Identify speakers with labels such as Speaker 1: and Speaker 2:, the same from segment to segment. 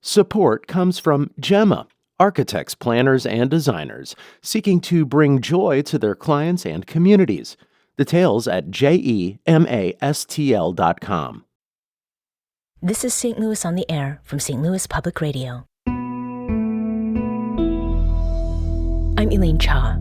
Speaker 1: Support comes from Gemma, architects, planners, and designers seeking to bring joy to their clients and communities. Details at gemastl.com.
Speaker 2: This is St. Louis on the Air from St. Louis Public Radio. I'm Elaine Cha.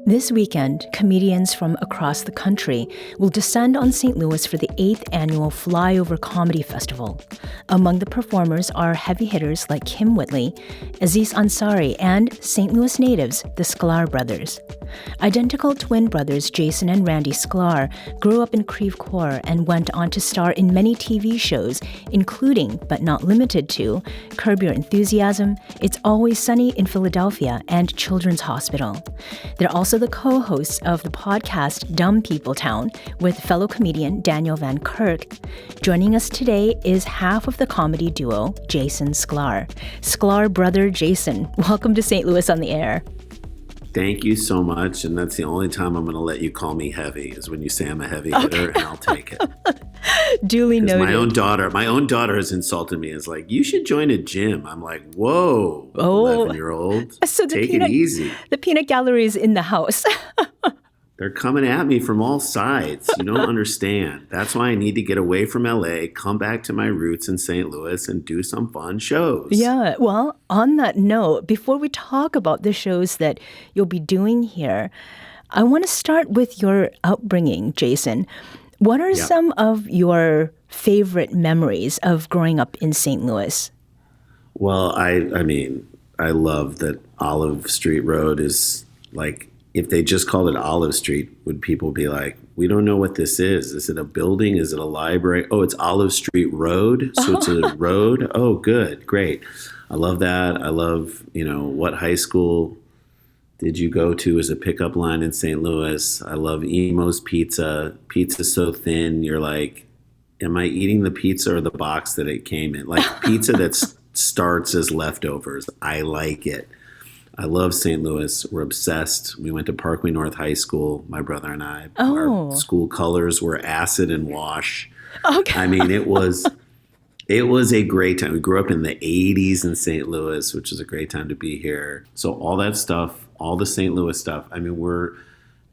Speaker 2: This weekend, comedians from across the country will descend on St. Louis for the 8th annual Flyover Comedy Festival. Among the performers are heavy hitters like Kim Whitley, Aziz Ansari, and St. Louis natives, the Sklar brothers. Identical twin brothers Jason and Randy Sklar grew up in Creve Coeur and went on to star in many TV shows, including, but not limited to, Curb Your Enthusiasm, It's Always Sunny in Philadelphia, and Children's Hospital. They're also the co-hosts of the podcast Dumb People Town with fellow comedian Daniel Van Kirk. Joining us today is half of the comedy duo, Jason Sklar. Sklar brother Jason, welcome to St. Louis on the Air.
Speaker 3: Thank you so much, and that's the only time I'm going to let you call me heavy, is when you say I'm a heavy hitter, and I'll take it.
Speaker 2: Duly noted.
Speaker 3: My own daughter has insulted me. Is like, you should join a gym. I'm like, whoa, 11-year-old,
Speaker 2: so
Speaker 3: take it easy.
Speaker 2: The peanut gallery is in the house.
Speaker 3: They're coming at me from all sides. You don't understand. That's why I need to get away from LA, come back to my roots in St. Louis, and do some fun shows.
Speaker 2: Yeah, well, on that note, before we talk about the shows that you'll be doing here, I want to start with your upbringing, Jason. What are some of your favorite memories of growing up in St. Louis?
Speaker 3: Well, I mean, I love that Olive Street Road is like, if they just called it Olive Street, would people be like, we don't know what this is. Is it a building? Is it a library? Oh, it's Olive Street Road. So it's a road. Oh, good. Great. I love that. I love, what high school did you go to as a pickup line in St. Louis? I love Emo's Pizza. Pizza's so thin. You're like, am I eating the pizza or the box that it came in? Like pizza that starts as leftovers. I like it. I love St. Louis. We're obsessed. We went to Parkway North High School, my brother and I. Our school colors were acid and wash.
Speaker 2: Okay.
Speaker 3: I mean, it was a great time. We grew up in the 80s in St. Louis, which is a great time to be here. So all that stuff, all the St. Louis stuff, I mean,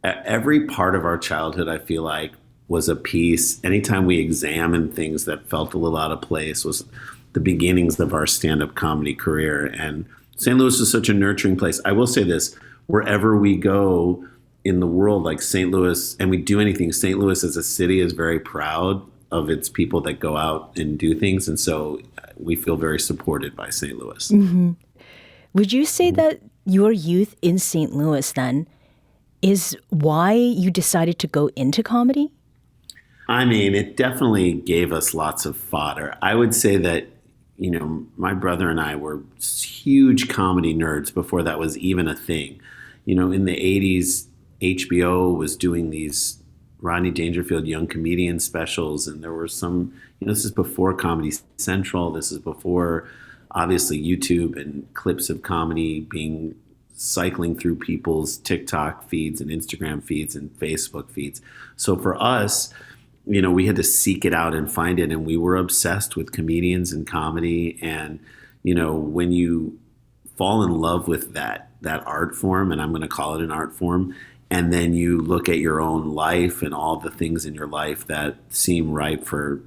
Speaker 3: every part of our childhood, I feel like, was a piece. Anytime we examined things that felt a little out of place was the beginnings of our stand-up comedy career. And St. Louis is such a nurturing place. I will say this, wherever we go in the world, like St. Louis, and we do anything, St. Louis as a city is very proud of its people that go out and do things. And so we feel very supported by St. Louis.
Speaker 2: Mm-hmm. Would you say that your youth in St. Louis then is why you decided to go into comedy?
Speaker 3: I mean, it definitely gave us lots of fodder. I would say that my brother and I were huge comedy nerds before that was even a thing. In the 80s, HBO was doing these Rodney Dangerfield young comedian specials, and there were some, this is before Comedy Central. This is before, obviously, YouTube and clips of comedy being cycling through people's TikTok feeds and Instagram feeds and Facebook feeds. So for us, we had to seek it out and find it. And we were obsessed with comedians and comedy. And, when you fall in love with that art form, and I'm going to call it an art form, and then you look at your own life and all the things in your life that seem ripe for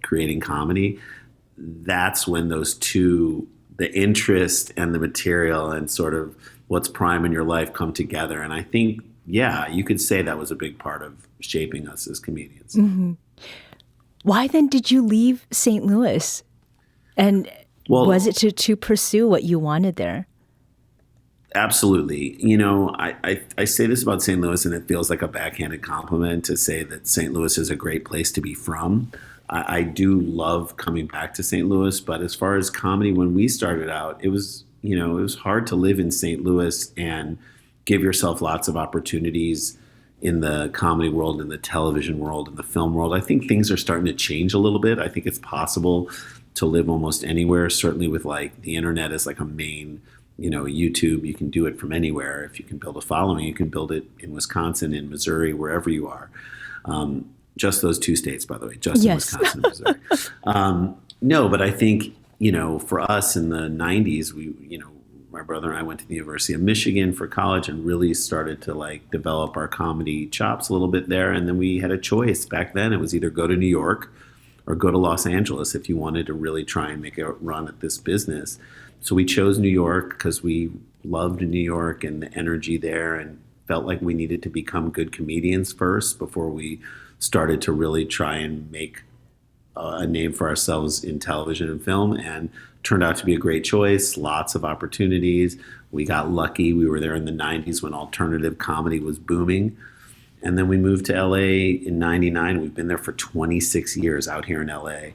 Speaker 3: creating comedy, that's when those two, the interest and the material and sort of what's prime in your life come together. And I think, you could say that was a big part of shaping us as comedians.
Speaker 2: Mm-hmm. Why then did you leave St. Louis? And was it to pursue what you wanted there?
Speaker 3: Absolutely. I say this about St. Louis, and it feels like a backhanded compliment to say that St. Louis is a great place to be from. I do love coming back to St. Louis, but as far as comedy, when we started out, it was hard to live in St. Louis and give yourself lots of opportunities in the comedy world, in the television world, in the film world. I think things are starting to change a little bit. I think it's possible to live almost anywhere, certainly with like the internet as like a main, YouTube, you can do it from anywhere. If you can build a following, you can build it in Wisconsin, in Missouri, wherever you are. Just those two states, by the way, just in
Speaker 2: Yes.
Speaker 3: Wisconsin and Missouri. No, but I think, for us in the 90s, my brother and I went to the University of Michigan for college and really started to like develop our comedy chops a little bit there. And then we had a choice back then. It was either go to New York or go to Los Angeles if you wanted to really try and make a run at this business. So we chose New York because we loved New York and the energy there and felt like we needed to become good comedians first before we started to really try and make a name for ourselves in television and film, and turned out to be a great choice. Lots of opportunities. We got lucky. We were there in the 90s when alternative comedy was booming. And then we moved to LA in 99. We've been there for 26 years out here in LA.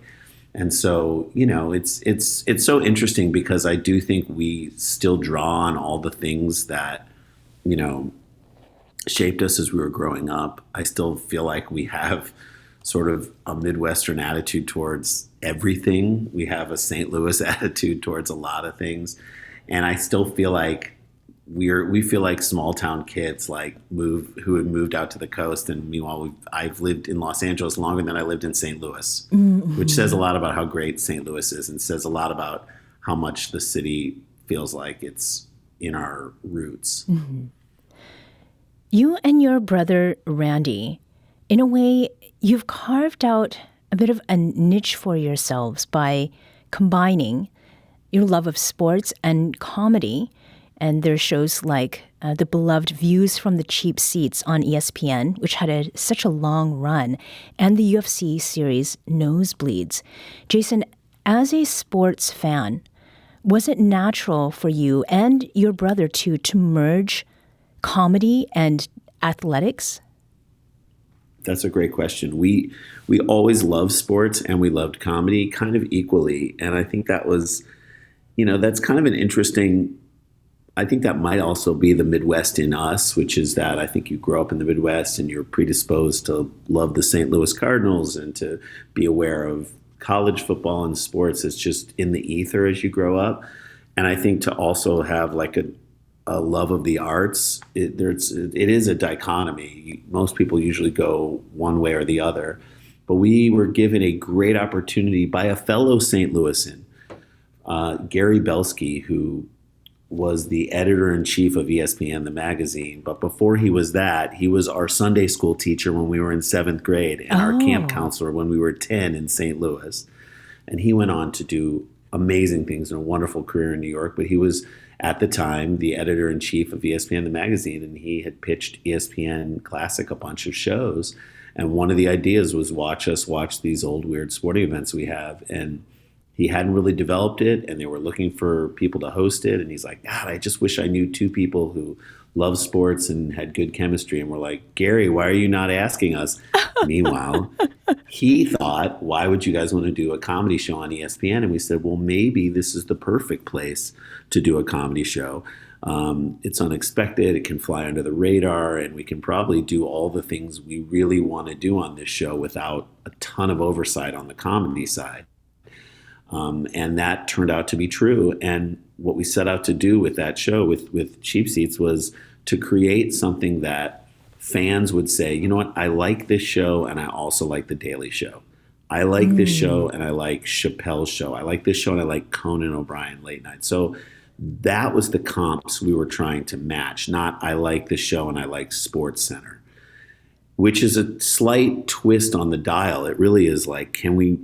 Speaker 3: And so, it's so interesting because I do think we still draw on all the things that, shaped us as we were growing up. I still feel like we have sort of a Midwestern attitude towards everything. We have a St. Louis attitude towards a lot of things. And I still feel like we feel like small town kids who had moved out to the coast. And meanwhile, I've lived in Los Angeles longer than I lived in St. Louis, which says a lot about how great St. Louis is and says a lot about how much the city feels like it's in our roots.
Speaker 2: Mm-hmm. You and your brother, Randy, in a way, you've carved out a bit of a niche for yourselves by combining your love of sports and comedy. And there are shows like the beloved Views from the Cheap Seats on ESPN, which had such a long run, and the UFC series Nosebleeds. Jason, as a sports fan, was it natural for you and your brother to merge comedy and athletics?
Speaker 3: That's a great question. We always loved sports and we loved comedy kind of equally. And I think that was, that's kind of an interesting, I think that might also be the Midwest in us, which is that I think you grow up in the Midwest and you're predisposed to love the St. Louis Cardinals and to be aware of college football and sports. It's just in the ether as you grow up. And I think to also have like a love of the arts, it is a dichotomy. Most people usually go one way or the other. But we were given a great opportunity by a fellow St. Louisan, Gary Belsky, who was the editor-in-chief of ESPN, the magazine. But before he was that, he was our Sunday school teacher when we were in 7th grade and our camp counselor when we were 10 in St. Louis. And he went on to do amazing things and a wonderful career in New York. But he was, at the time, the editor-in-chief of ESPN, the magazine, and he had pitched ESPN Classic a bunch of shows. And one of the ideas was watch these old weird sporting events we have. And he hadn't really developed it, and they were looking for people to host it. And he's like, God, I just wish I knew two people who love sports and had good chemistry. And we're like, Gary, why are you not asking us? Meanwhile, he thought, why would you guys want to do a comedy show on ESPN? And we said, well, maybe this is the perfect place to do a comedy show. It's unexpected. It can fly under the radar, and we can probably do all the things we really want to do on this show without a ton of oversight on the comedy side. And that turned out to be true. And what we set out to do with that show, with Cheap Seats, was to create something that fans would say, you know what, I like this show and I also like The Daily Show. I like this show and I like Chappelle's show. I like this show and I like Conan O'Brien late night. So that was the comps we were trying to match, not I like this show and I like Sports Center, which is a slight twist on the dial. It really is like, can we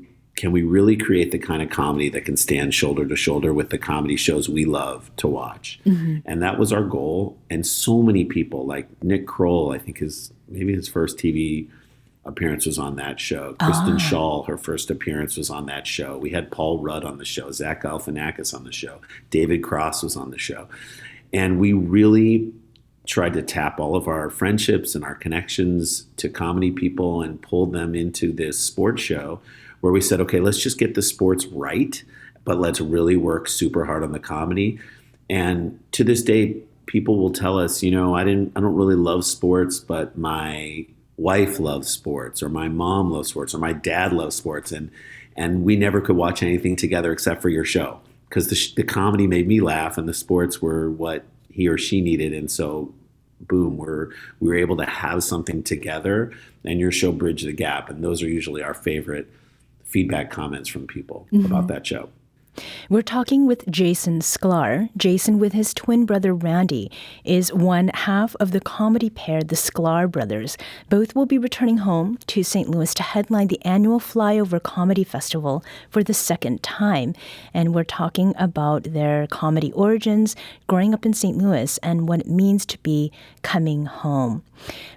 Speaker 3: really create the kind of comedy that can stand shoulder to shoulder with the comedy shows we love to watch? Mm-hmm. And that was our goal. And so many people, like Nick Kroll, I think maybe his first TV appearance was on that show. Kristen Schaal, her first appearance was on that show. We had Paul Rudd on the show, Zach Galifianakis on the show, David Cross was on the show. And we really tried to tap all of our friendships and our connections to comedy people and pull them into this sports show where we said, okay, let's just get the sports right, but let's really work super hard on the comedy. And to this day, people will tell us, I don't really love sports, but my wife loves sports, or my mom loves sports, or my dad loves sports. And we never could watch anything together except for your show, because the comedy made me laugh and the sports were what he or she needed. And so boom, we were able to have something together, and your show bridged the gap. And those are usually our favorite feedback comments from people about that show.
Speaker 2: We're talking with Jason Sklar. Jason, with his twin brother Randy, is one half of the comedy pair, the Sklar brothers. Both will be returning home to St. Louis to headline the annual Flyover Comedy Festival for the second time. And we're talking about their comedy origins, growing up in St. Louis, and what it means to be coming home.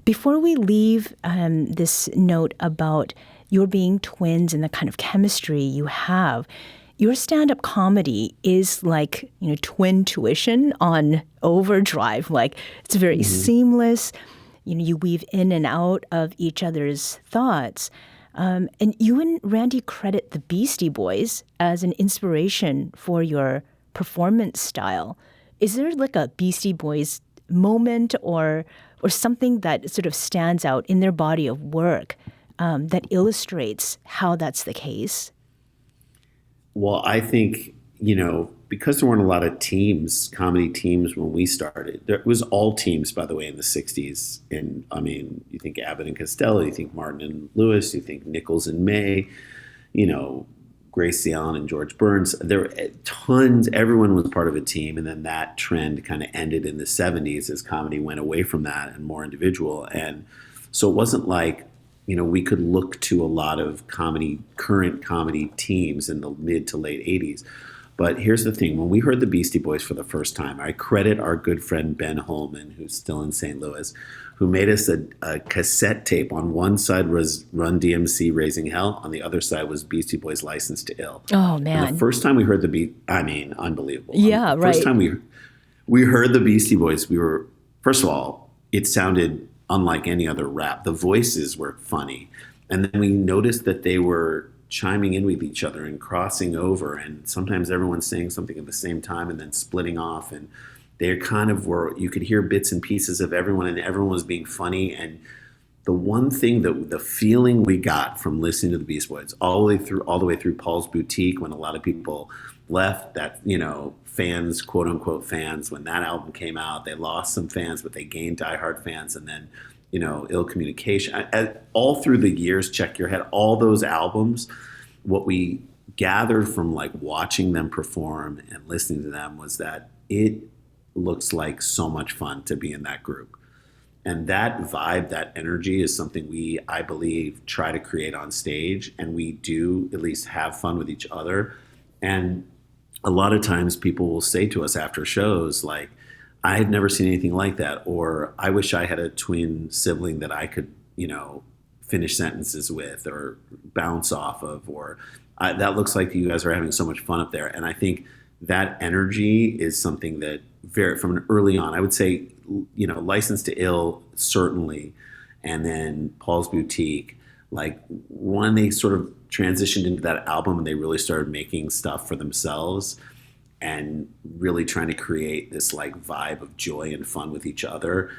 Speaker 2: Before we leave this note about your being twins and the kind of chemistry you have, your stand-up comedy is like, twin tuition on overdrive. Like, it's very seamless. You weave in and out of each other's thoughts. And you and Randy credit the Beastie Boys as an inspiration for your performance style. Is there like a Beastie Boys moment or something that sort of stands out in their body of work that illustrates how that's the case?
Speaker 3: Well, I think, because there weren't a lot of teams, comedy teams when we started, there was all teams, by the way, in the 60s. And you think Abbott and Costello, you think Martin and Lewis, you think Nichols and May, Grace Allen and George Burns. There were tons, everyone was part of a team. And then that trend kind of ended in the 70s as comedy went away from that and more individual. And so it wasn't like, we could look to a lot of current comedy teams in the mid to late 80s. But here's the thing. When we heard the Beastie Boys for the first time, I credit our good friend Ben Holman, who's still in St. Louis, who made us a cassette tape. On one side was Run DMC Raising Hell. On the other side was Beastie Boys License to Ill.
Speaker 2: Oh, man.
Speaker 3: And the first time we heard unbelievable.
Speaker 2: Yeah, right.
Speaker 3: First time we heard the Beastie Boys, first of all, it sounded unlike any other rap. The voices were funny. And then we noticed that they were chiming in with each other and crossing over. And sometimes everyone's saying something at the same time and then splitting off. And they kind of you could hear bits and pieces of everyone, and everyone was being funny. And the one thing the feeling we got from listening to the Beastie Boys all the way through Paul's Boutique, when a lot of people left, that, fans, quote unquote fans, when that album came out, they lost some fans, but they gained diehard fans. And then, Ill Communication, all through the years, Check Your Head, all those albums, what we gathered from like watching them perform and listening to them was that it looks like so much fun to be in that group. And that vibe, that energy is something we, I believe, try to create on stage, and we do at least have fun with each other. And a lot of times people will say to us after shows, like, I had never seen anything like that, or I wish I had a twin sibling that I could, finish sentences with or bounce off of, or that looks like you guys are having so much fun up there. And I think that energy is something that from an early on, I would say, License to Ill, certainly, and then Paul's Boutique, like when they sort of transitioned into that album and they really started making stuff for themselves and really trying to create this like vibe of joy and fun with each other,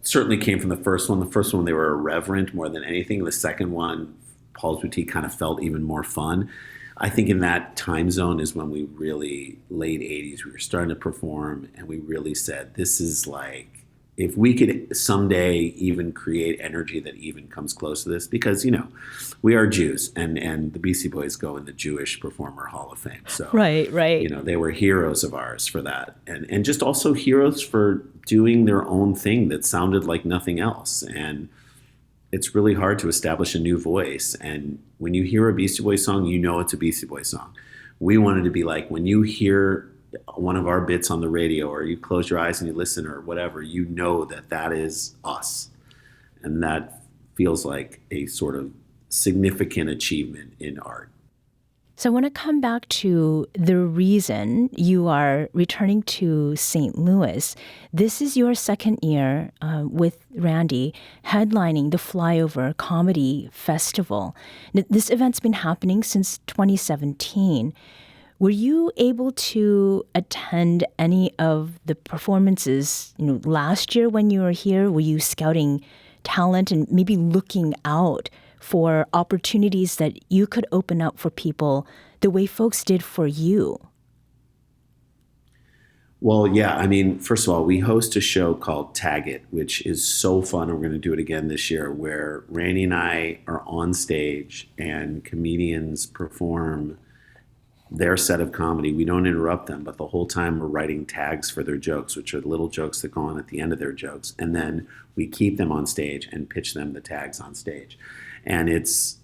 Speaker 3: certainly came from the first one. The first one, they were irreverent more than anything. The second one, Paul's Boutique, kind of felt even more fun. I think in that time zone is when we really, late 80s, we were starting to perform, and we really said, this is like, if we could someday even create energy that even comes close to this, because, we are Jews, and the Beastie Boys go in the Jewish Performer Hall of Fame. So,
Speaker 2: right.
Speaker 3: They were heroes of ours for that. And just also heroes for doing their own thing that sounded like nothing else. And it's really hard to establish a new voice. And when you hear a Beastie Boys song, it's a Beastie Boys song. We wanted to be like, when you hear one of our bits on the radio, or you close your eyes and you listen, or whatever, that is us. And that feels like a sort of significant achievement in art.
Speaker 2: So I want to come back to the reason you are returning to St. Louis. This is your second year with Randy headlining the Flyover Comedy Festival. This event's been happening since 2017. Were you able to attend any of the performances, last year when you were here? Were you scouting talent and maybe looking out for opportunities that you could open up for people the way folks did for you?
Speaker 3: Well, yeah. I mean, first of all, we host a show called Tag It, which is so fun. And we're going to do it again this year, where Randy and I are on stage and comedians perform their set of comedy. We don't interrupt them, but the whole time we're writing tags for their jokes, which are little jokes that go on at the end of their jokes. And then we keep them on stage and pitch them the tags on stage. And it's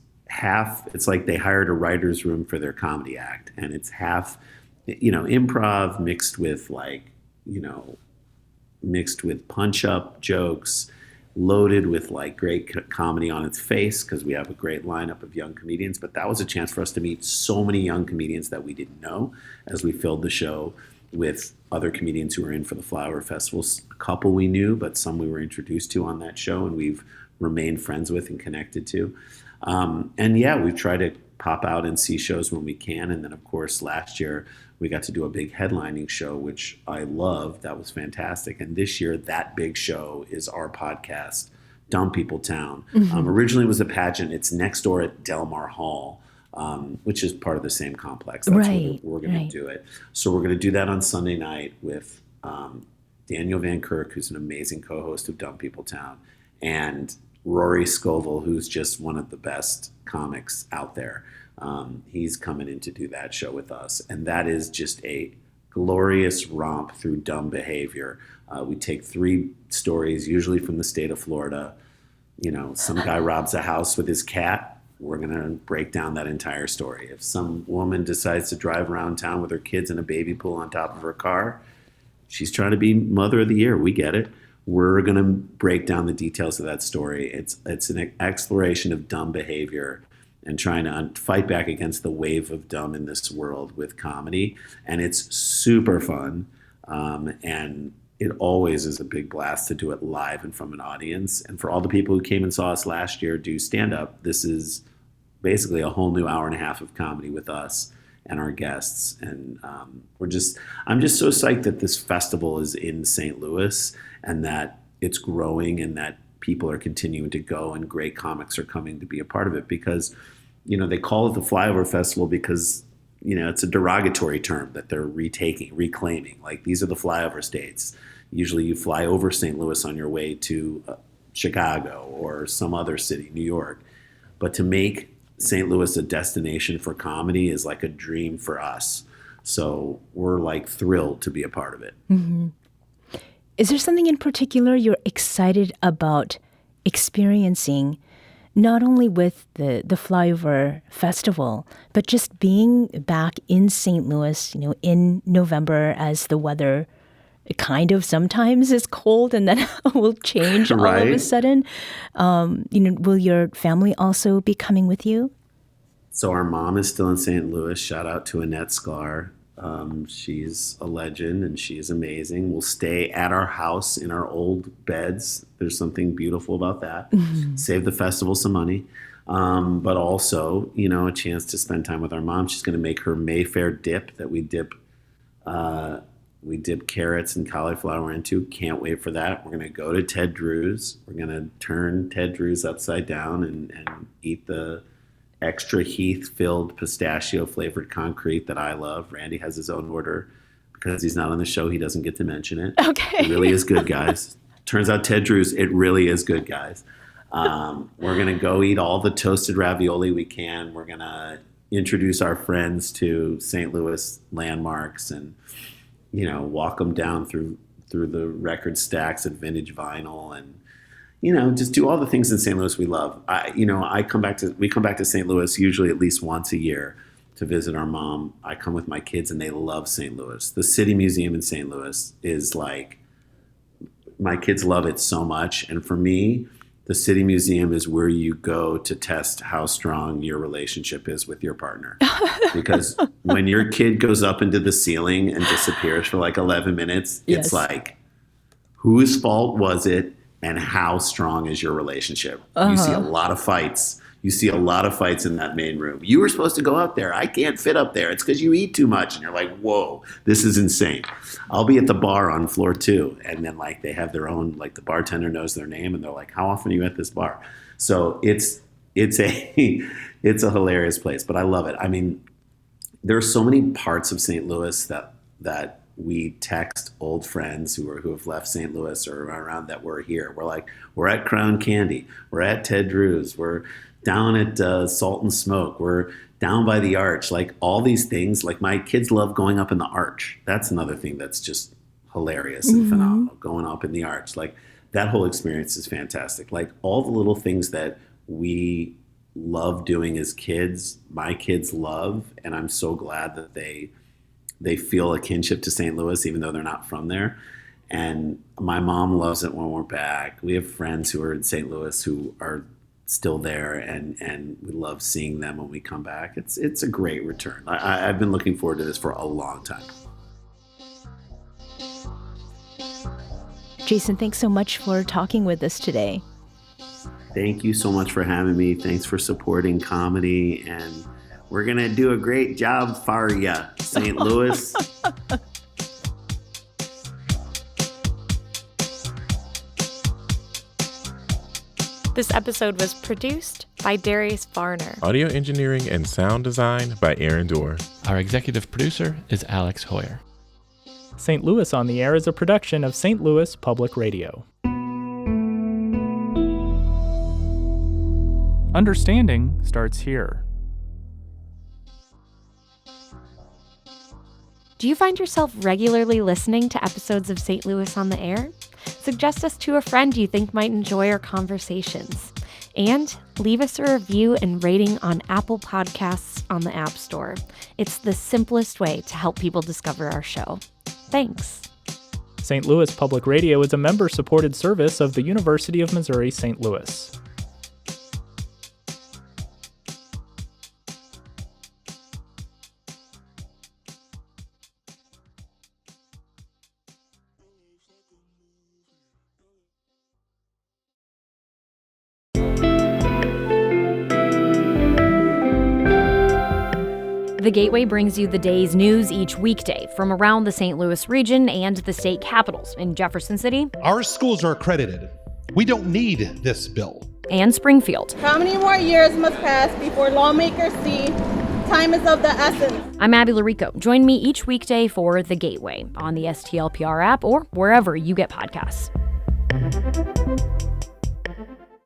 Speaker 3: like they hired a writer's room for their comedy act. And it's half, improv mixed with punch up jokes, loaded with like great comedy on its face, because we have a great lineup of young comedians. But that was a chance for us to meet so many young comedians that we didn't know as we filled the show with other comedians who were in for the Flyover Festival. A couple we knew, but some we were introduced to on that show and we've remained friends with and connected to. And yeah, we try to pop out and see shows when we can. And then, of course, last year we got to do a big headlining show, which I loved. That was fantastic. And this year, that big show is our podcast, Dumb People Town. Originally it was a pageant. It's next door at Del Mar Hall, which is part of the same complex. That's where we're going to do it. So we're going to do that on Sunday night with Daniel Van Kirk, who's an amazing co-host of Dumb People Town, and Rory Scovel, who's just one of the best comics out there. He's coming in to do that show with us. And that is just a glorious romp through dumb behavior. We take 3 stories, usually from the state of Florida. Some guy robs a house with his cat. We're going to break down that entire story. If some woman decides to drive around town with her kids in a baby pool on top of her car, she's trying to be Mother of the Year. We get it. We're going to break down the details of that story. It's an exploration of dumb behavior and trying to fight back against the wave of dumb in this world with comedy. And it's super fun. And it always is a big blast to do it live and from an audience. And for all the people who came and saw us last year do stand-up, this is basically a whole new hour and a half of comedy with us and our guests. And I'm just so psyched that this festival is in St. Louis and that it's growing and that people are continuing to go and great comics are coming to be a part of it, because, they call it the Flyover Festival because, it's a derogatory term that they're reclaiming. Like, these are the flyover states. Usually you fly over St. Louis on your way to Chicago or some other city, New York. But to make St. Louis a destination for comedy is like a dream for us. So we're like thrilled to be a part of it.
Speaker 2: Mm-hmm. Is there something in particular you're excited about experiencing, not only with the Flyover Festival, but just being back in St. Louis, in November, as the weather kind of sometimes is cold and then will change all of a sudden? Will your family also be coming with you?
Speaker 3: So our mom is still in St. Louis. Shout out to Annette Sklar. She's a legend and she's amazing. We'll stay at our house in our old beds. There's something beautiful about that. Mm-hmm. Save the festival some money. But also, a chance to spend time with our mom. She's going to make her Mayfair dip that we dip carrots and cauliflower into. Can't wait for that. We're going to go to Ted Drew's. We're going to turn Ted Drew's upside down and eat the extra Heath-filled pistachio-flavored concrete that I love. Randy has his own order. Because he's not on the show, he doesn't get to mention it.
Speaker 2: Okay.
Speaker 3: It really is good, guys. Turns out Ted Drew's, it really is good, guys. We're going to go eat all the toasted ravioli we can. We're going to introduce our friends to St. Louis landmarks and, walk them down through the record stacks and vintage vinyl and, just do all the things in St. Louis we love. We come back to St. Louis usually at least once a year to visit our mom. I come with my kids and they love St. Louis. The City Museum in St. Louis is like, my kids love it so much. And for me, the City Museum is where you go to test how strong your relationship is with your partner. Because when your kid goes up into the ceiling and disappears for like 11 minutes, It's like, whose fault was it? And how strong is your relationship? You see a lot of fights. You see a lot of fights in that main room. You were supposed to go up there. I can't fit up there. It's because you eat too much. And you're like, whoa, this is insane. I'll be at the bar on floor 2. And then they have their own, the bartender knows their name. And they're like, how often are you at this bar? So it's a hilarious place. But I love it. I mean, there are so many parts of St. Louis that we text old friends who have left St. Louis or around that we're here. We're like, we're at Crown Candy, we're at Ted Drew's, we're down at Salt and Smoke, we're down by the Arch. Like all these things, like my kids love going up in the Arch. That's another thing that's just hilarious and phenomenal, going up in the Arch. Like that whole experience is fantastic. Like all the little things that we love doing as kids, my kids love, and I'm so glad that they feel a kinship to St. Louis, even though they're not from there. And my mom loves it when we're back. We have friends who are in St. Louis who are still there, and we love seeing them when we come back. It's a great return. I've been looking forward to this for a long time.
Speaker 2: Jason, thanks so much for talking with us today.
Speaker 3: Thank you so much for having me. Thanks for supporting comedy, and we're going to do a great job for ya, St. Louis.
Speaker 4: This episode was produced by Darius Varner.
Speaker 5: Audio engineering and sound design by Aaron Dorr.
Speaker 6: Our executive producer is Alex Hoyer.
Speaker 7: St. Louis on the Air is a production of St. Louis Public Radio. Understanding starts here.
Speaker 4: Do you find yourself regularly listening to episodes of St. Louis on the Air? Suggest us to a friend you think might enjoy our conversations. And leave us a review and rating on Apple Podcasts on the App Store. It's the simplest way to help people discover our show. Thanks.
Speaker 7: St. Louis Public Radio is a member-supported service of the University of Missouri St. Louis.
Speaker 8: The Gateway brings you the day's news each weekday from around the St. Louis region and the state capitals in Jefferson City.
Speaker 9: Our schools are accredited. We don't need this bill.
Speaker 8: And Springfield.
Speaker 10: How many more years must pass before lawmakers see time is of the essence?
Speaker 8: I'm Abby Larico. Join me each weekday for The Gateway on the STLPR app or wherever you get podcasts.